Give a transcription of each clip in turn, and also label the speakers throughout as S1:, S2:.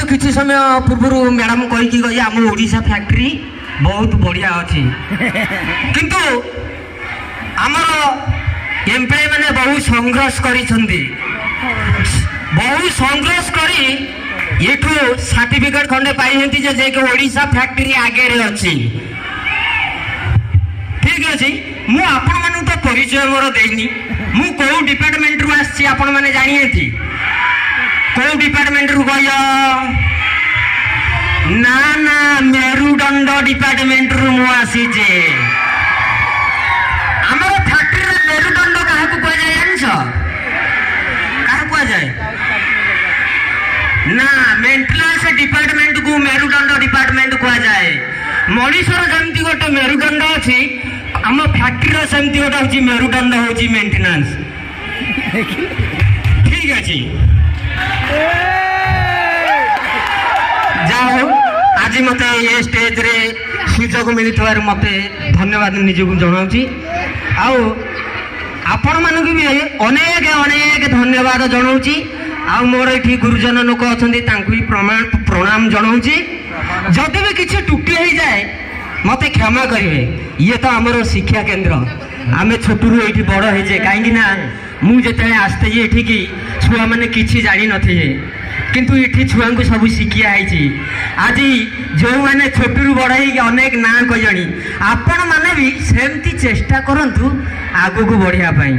S1: तो किसी समय पूर्व मैडम कहीकि गई आम ओडिशा फैक्ट्री बहुत बढ़िया अच्छी किंतु आमर एम्प्लॉय मैंने बहुत संघर्ष करी बहुत संघर्ष करी एठू सर्टिफिकेट खंडे पाई जे कि ओडिशा फैक्ट्री आगे अच्छी ठीक अच्छे मु आपण मानू तो परिचय मोर देनी मु को डिपार्टमेंट रु आसी आपण माने जानिए को डिपार्टमेंट रु गय ना ना मेरुदंड डिपार्टमेंट रु मु आसी जे हमर फैक्ट्री रे मेरुदंड काहा को कह जाय जानछ काहा को जाय ना मेंटेनेंस डिपार्टमेंट को मेरुदंड डिपार्टमेंट को जाय मनीषर जमती गोटे मेरुदंड अछि आम फैक्ट्री सेमती गोटे हूँ मेरुदंड हूँ मेंटेनेंस ठीक अच्छे जाओ आज मत ये स्टेज रे सुजोग मिलथवार मते धन्यवाद निजको जनाऊँगी आपण मानक भी अनेक अनेक धन्यवाद जनाऊँगी मोर ये गुरुजन लोक अच्छा प्रणाम जनाऊँगी जदि भी किसी टुटी हो जाए मते क्षमा करेंगे ये तो आमर शिक्षा केन्द्र आम छोटू ये बड़ होजे कहीं मुझे आसते ये छुआ मैंने किसी जानी थे किंतु ये छुआ को सब शिखिया आज जो मैंने छोटू बड़ अनेक ना कही आपण मैंने भी सेमती चेष्टा करंतु आगु को बढ़ियापी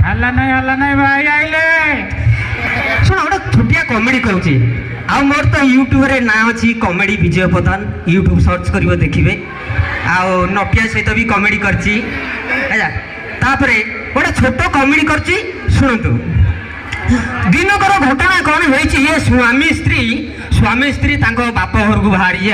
S2: हल्ला नहीं भाई आइले
S1: शुण गोटे छोटिया कमेडी कहूँ मोर तो यूट्यूब रे ना अच्छी कमेडी विजय प्रधान यूट्यूब सर्च कर देखिए आउ नटिया सहित भी कमेडी करची तापरे गोटे छोट कमेडी करची शुणु दिनकर घटना कौन होइछि ये स्वामी स्त्री तांको बाप घर को बाहरी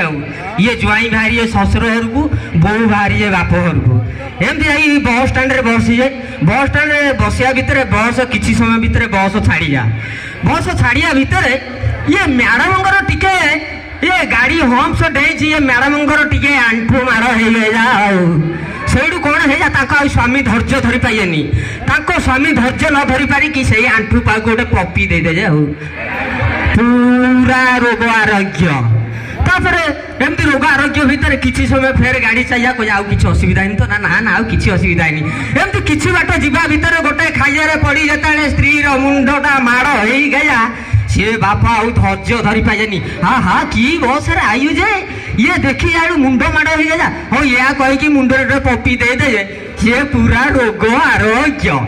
S1: ये ज्वाई बाहरी ये ससुर घर को बो बाहरी बाप घर को एमती जाई बस स्टैंड रे बस स्टैंड रे बसिया भितर बस किछि समय भितर बस छाड़िया भितर ये मैडम टिके ये गाड़ी हम्स डेची ये मैडम टिके आंठू माड़ हो गया सेठू कौन है स्वामी धैर्य धरी पाइनि स्वामी धैर्य न धरी पारिकी से आंठू पाक गोटे पपी देदे जे पूरा रोग आरोग्य तापर एमती रोग आरोग्य भितर किसी समय फेर गाड़ी चाहिए को आउ किसी असुविधा नहीं तो ना ना आउ किसी असुविधा नहीं एमती किसी बाट जीवा भितर गोटे खाइबारे पड़ी जेताले स्त्री रो मुंडटा माड़ हो गया सी बापा आउ धैर्य धरी पाइनि हाँ हाँ कि बस रे आयु जे ये देखी आड़ू मुंड माड़ हो गया हाँ या कहीकि मुंडे पपी दे सी पूरा रोग आरोग्य